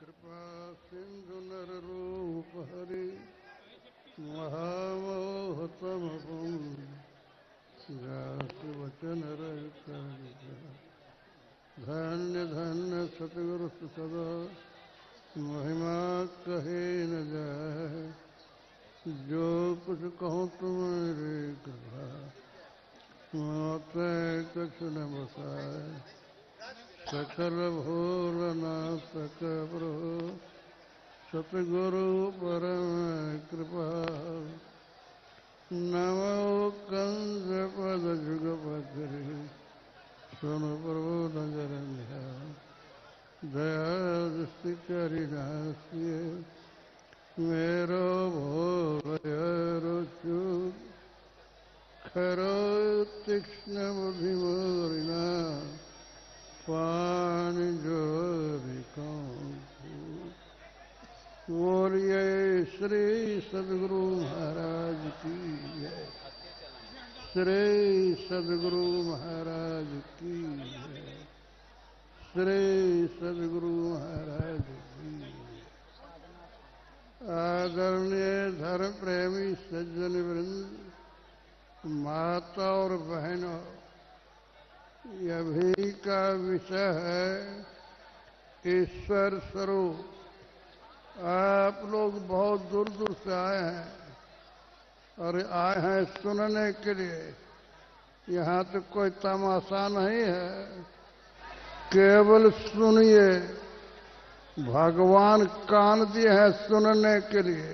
कृपा सिंधु नर रूप हरि महामोहतमपम व्यास वचन रहित धन्य धन्य सतगुरु सदा महिमा कहे न जाए। जो कुछ कहूँ तुम्हारी कृपा माते कछु न बसाए। सकल भूल नाशक प्रभु सतगुरु परम कृपा। नमो कंस पद जुग पकड़े सुन प्रभु नजर दया दृष्टि करी नासिए। मेरो भोर चूक खरो तीक्ष्ण बुद्धि मोरिना पानी जोरी बोलिए श्री सद्गुरु महाराज की जय। श्री सद्गुरु महाराज की जय। श्री सद्गुरु महाराज की जय। आदरणीय धर्म प्रेमी सज्जन वृंद, माता और बहनों, यह भी का विषय है ईश्वर स्वरूप। आप लोग बहुत दूर दूर से आए हैं और आए हैं सुनने के लिए। यहाँ तो कोई तमाशा नहीं है, केवल सुनिए। भगवान कान दिए हैं सुनने के लिए,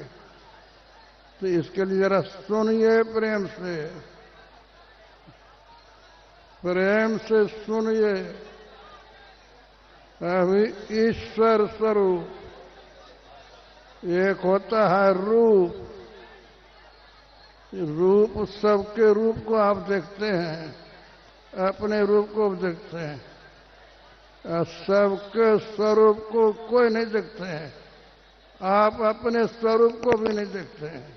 तो इसके लिए जरा सुनिए प्रेम से। प्रेम से सुनिए। अभी ईश्वर स्वरूप एक होता है रूप। रूप सबके रूप को आप देखते हैं, अपने रूप को देखते हैं, और सबके स्वरूप को कोई नहीं देखते हैं। आप अपने स्वरूप को भी नहीं देखते हैं।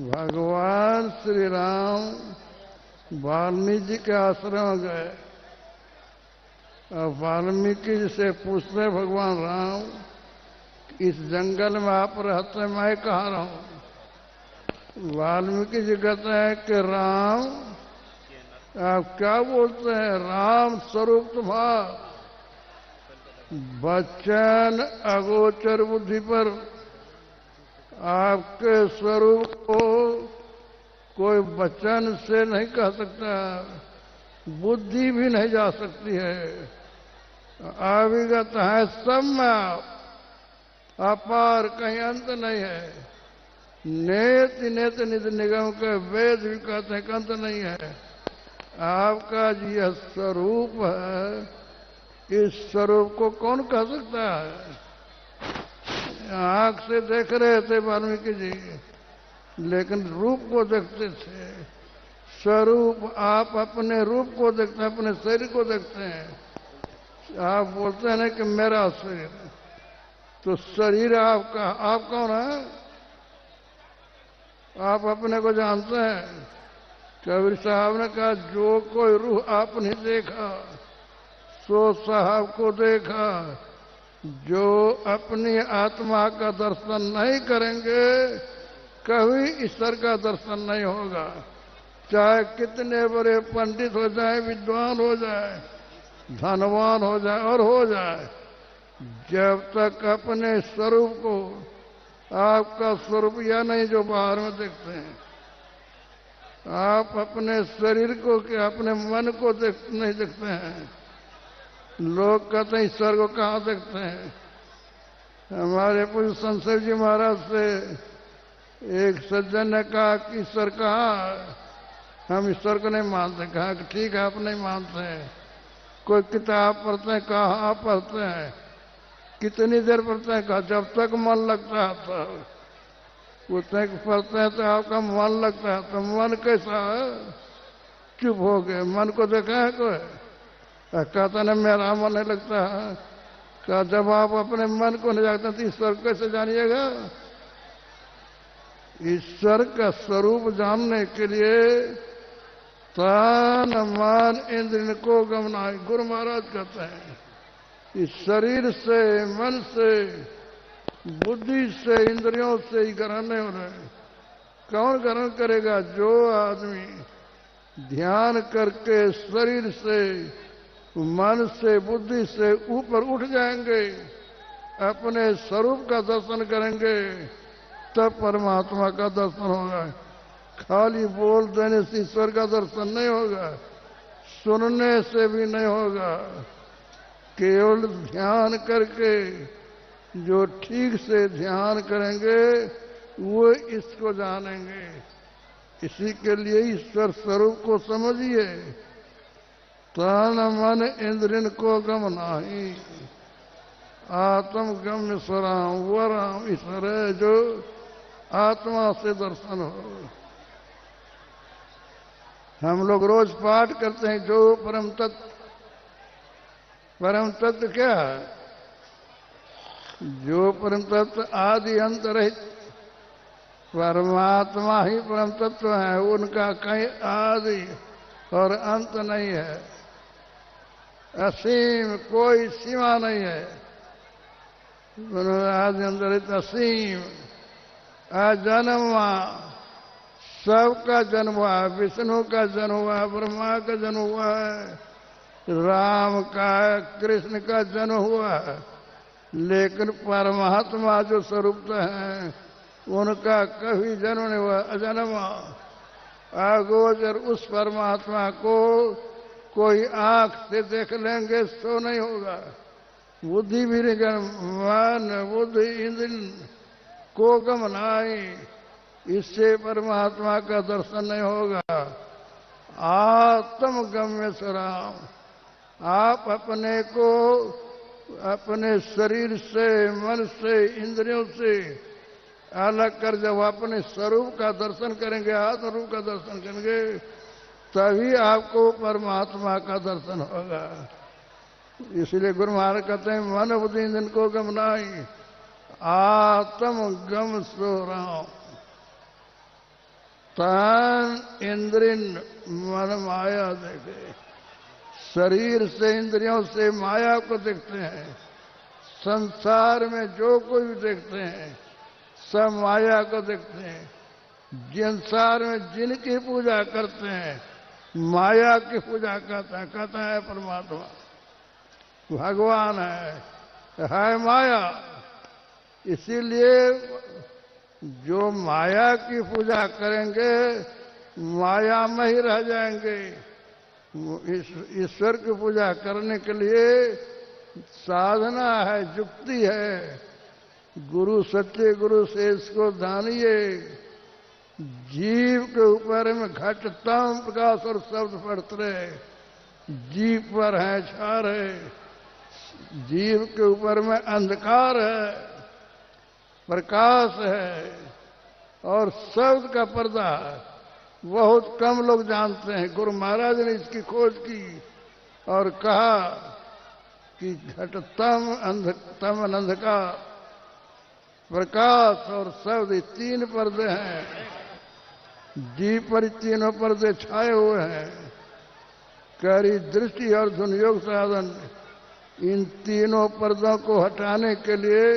भगवान श्री राम वाल्मीकि जी के आश्रम गए और वाल्मीकि जी से पूछते भगवान राम, इस जंगल में आप रहते हैं, मैं कहाँ रहूं? वाल्मीकि जी कहते हैं कि राम आप क्या बोलते हैं? राम स्वरूप तुम्हारा बच्चन अगोचर बुद्धि पर। आपके स्वरूप को कोई वचन से नहीं कह सकता, बुद्धि भी नहीं जा सकती है। अविगत है सब में, अपार कहीं अंत नहीं है। नेत नेत निध निगम के वेद भी कहते हैं कि अंत नहीं है। आपका जी यह स्वरूप है, इस स्वरूप को कौन कह सकता है? आंख से देख रहे थे वाल्मीकि जी, लेकिन रूप को देखते थे। स्वरूप आप अपने रूप को देखते हैं, अपने शरीर को देखते हैं। आप बोलते हैं ना कि मेरा शरीर, तो शरीर आपका, आप कौन है? आप अपने को जानते हैं। कबीर साहब ने कहा, जो कोई रूह आपने देखा सो साहब को देखा। जो अपनी आत्मा का दर्शन नहीं करेंगे, कभी ईश्वर का दर्शन नहीं होगा। चाहे कितने बड़े पंडित हो जाए, विद्वान हो जाए, धनवान हो जाए और हो जाए, जब तक अपने स्वरूप को, आपका स्वरूप या नहीं जो बाहर में देखते हैं, आप अपने शरीर को कि अपने मन को नहीं देखते हैं। लोग कहते हैं ईश्वर को कहाँ देखते हैं? हमारे पूज्य संसद जी महाराज से एक सज्जन ने कहा कि ईश्वर कहाँ? हम ईश्वर को नहीं मानते। कहा कि ठीक है, आप नहीं मानते हैं। कोई किताब पढ़ते हैं? कहाँ पढ़ते हैं? कितनी देर पढ़ते हैं? कहा जब तक मन लगता है तब। उतने पढ़ते हैं तो आपका मन लगता है, तो मन कैसा है? चुप हो गए। मन को देखा है कोई? कहता ना मेरा मन नहीं लगता है। क्या जब आप अपने मन को नहीं जानते तो ईश्वर कैसे जानिएगा? ईश्वर का स्वरूप जानने के लिए तन मन इंद्रिय को गमनाए, गुरु महाराज कहते हैं। इस शरीर से, मन से, बुद्धि से, इंद्रियों से ही ग्रहण नहीं हो रहे। कौन ग्रहण करेगा? जो आदमी ध्यान करके शरीर से, मन से, बुद्धि से ऊपर उठ जाएंगे, अपने स्वरूप का दर्शन करेंगे, तब परमात्मा का दर्शन होगा। खाली बोल देने से ईश्वर का दर्शन नहीं होगा, सुनने से भी नहीं होगा। केवल ध्यान करके जो ठीक से ध्यान करेंगे वो इसको जानेंगे। इसी के लिए ईश्वर स्वरूप को समझिए। तन मन इंद्रियन को गम नाही, आत्म गम्य स्वराम वराम ईश्वर है जो आत्मा से दर्शन हो। हम लोग रोज पाठ करते हैं जो परम तत्व। परम तत्व क्या है? जो परम तत्व आदि अंत रहित परमात्मा ही परम तत्व है। उनका कहीं आदि और अंत नहीं है, असीम, कोई सीमा नहीं है। आदि अंत रहित असीम, अजन्मा, सबका जन्म हुआ है। विष्णु का जन्म हुआ है, ब्रह्मा का जन्म हुआ है, राम का, कृष्ण का जन्म हुआ है। लेकिन परमात्मा जो स्वरूप है उनका कभी जन्म नहीं हुआ, अजन्मा अगोचर। उस परमात्मा को कोई आंख से देख लेंगे तो नहीं होगा, बुद्धि भी नहीं, मन बुद्धि इंद्रिय को गम नहीं, इससे परमात्मा का दर्शन नहीं होगा। आत्म गम्य स्वराम, आप अपने को अपने शरीर से, मन से, इंद्रियों से अलग कर जब अपने स्वरूप का दर्शन करेंगे, आत्म रूप का दर्शन करेंगे, तभी आपको परमात्मा का दर्शन होगा। इसलिए गुरु महाराज कहते हैं मन बुद्धि इंद्रिय को गम नहीं, आत्म गम स्वराम। तन इंद्रिन मन माया देखे। शरीर से, इंद्रियों से माया को देखते हैं। संसार में जो कोई भी देखते हैं सब माया को देखते हैं। संसार में जिनकी पूजा करते हैं माया की पूजा कहता है परमात्मा भगवान है माया। इसीलिए जो माया की पूजा करेंगे माया में ही रह जाएंगे। ईश्वर की पूजा करने के लिए साधना है, युक्ति है। गुरु सच्चे गुरु से इसको जानिए। जीव के ऊपर में घटतम प्रकाश और शब्द पड़ते रहे, जीव पर है छा रहे। जीव के ऊपर में अंधकार है, प्रकाश है और शब्द का पर्दा है। बहुत कम लोग जानते हैं। गुरु महाराज ने इसकी खोज की और कहा कि घटतम अंधतम अंधकार, प्रकाश और शब्द, ये तीन पर्दे हैं। जीव पर तीनों पर्दे छाए हुए हैं। करी दृष्टि और धुनयोग साधन, इन तीनों पर्दों को हटाने के लिए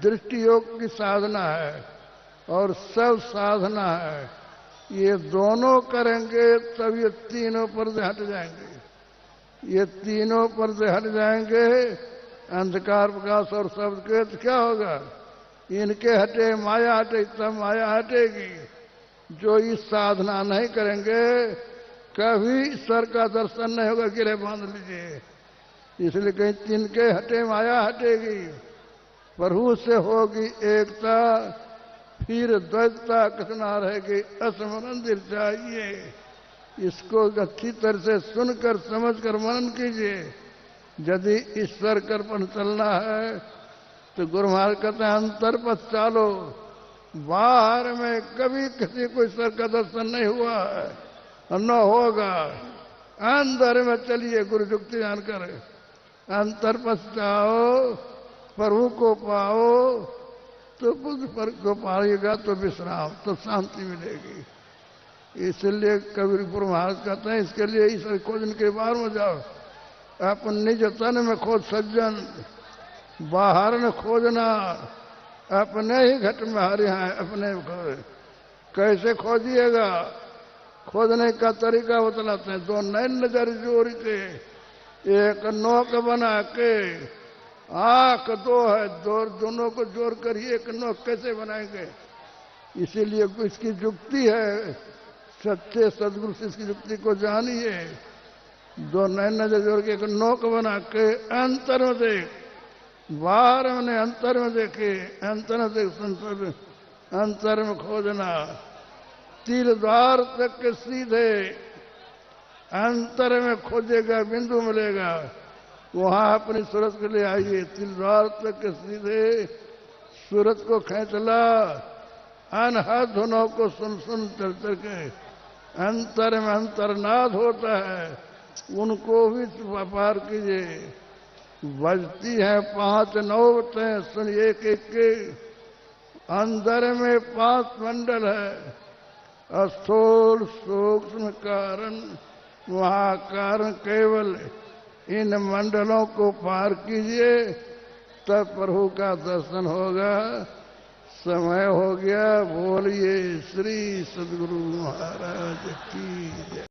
दृष्टि योग की साधना है और सब साधना है। ये दोनों करेंगे तब ये तीनों पर्दे हट जाएंगे। ये तीनों पर्दे हट जाएंगे, अंधकार प्रकाश और शब्द के, तो क्या होगा? इनके हटे माया हटे, तब माया हटेगी। जो इस साधना नहीं करेंगे कभी ईश्वर का दर्शन नहीं होगा। गिरे बांध लीजिए। इसलिए कहीं तिनके हटे माया हटेगी, प्रभु से होगी एकता, फिर द्वैतता कितना रहेगी। असमंदिर चाहिए। इसको अच्छी तरह से सुनकर समझकर मनन कीजिए। यदि ईश्वर कर्पण चलना है तो गुरु महाराज कहते हैं अंतर पथ चालो। बाहर में कभी किसी को ईश्वर का दर्शन नहीं हुआ है और न होगा। अंदर में चलिए गुरु युक्ति जानकर। अंतर पथ जाओ, प्रभु को पाओ, तो बुद्ध पर को पाएगा तो विश्राम, तो शांति मिलेगी। इसलिए कबीर गुरु महाराज कहते हैं इसके लिए ईश्वर खोजने के बाहर में जाओ। अपन निज तन में खोज सज्जन, बाहर न खोजना, अपने ही घट में हरि हैं अपने खोज। कैसे खोजिएगा? खोजने का तरीका बतलाते हैं। दो नैन नजर जोड़ के एक नोक बना के, आंख दो है, दोनों को जोड़ कर ही एक नोक कैसे बनाएंगे? इसीलिए इसकी युक्ति है, सच्चे सदगुरु से इसकी युक्ति को जानिए। दो नैन नजर जोड़ के एक नोक बना के अंतर में देख, बाहर में अंतर में देखे, अंतर में देख, अंतर में खोजना, तिल द्वार तक के सीधे अंतर में खोजेगा, बिंदु मिलेगा, वहां अपनी सूरत के लिए आइए। तिल द्वार तक के सीधे सूरत को खींच ला, अनहद धुनों को सुन सुन चल चल के अंतर में अंतरनाद होता है, उनको भी पार कीजिए। बजती है 5 नौबतें, सुन एक एक के, अंदर में 5 मंडल है, स्थूल सूक्ष्म कारण, वहाँ कारण केवल। इन मंडलों को पार कीजिए, तब प्रभु का दर्शन होगा। समय हो गया, बोलिए श्री सद्गुरु महाराज की जय।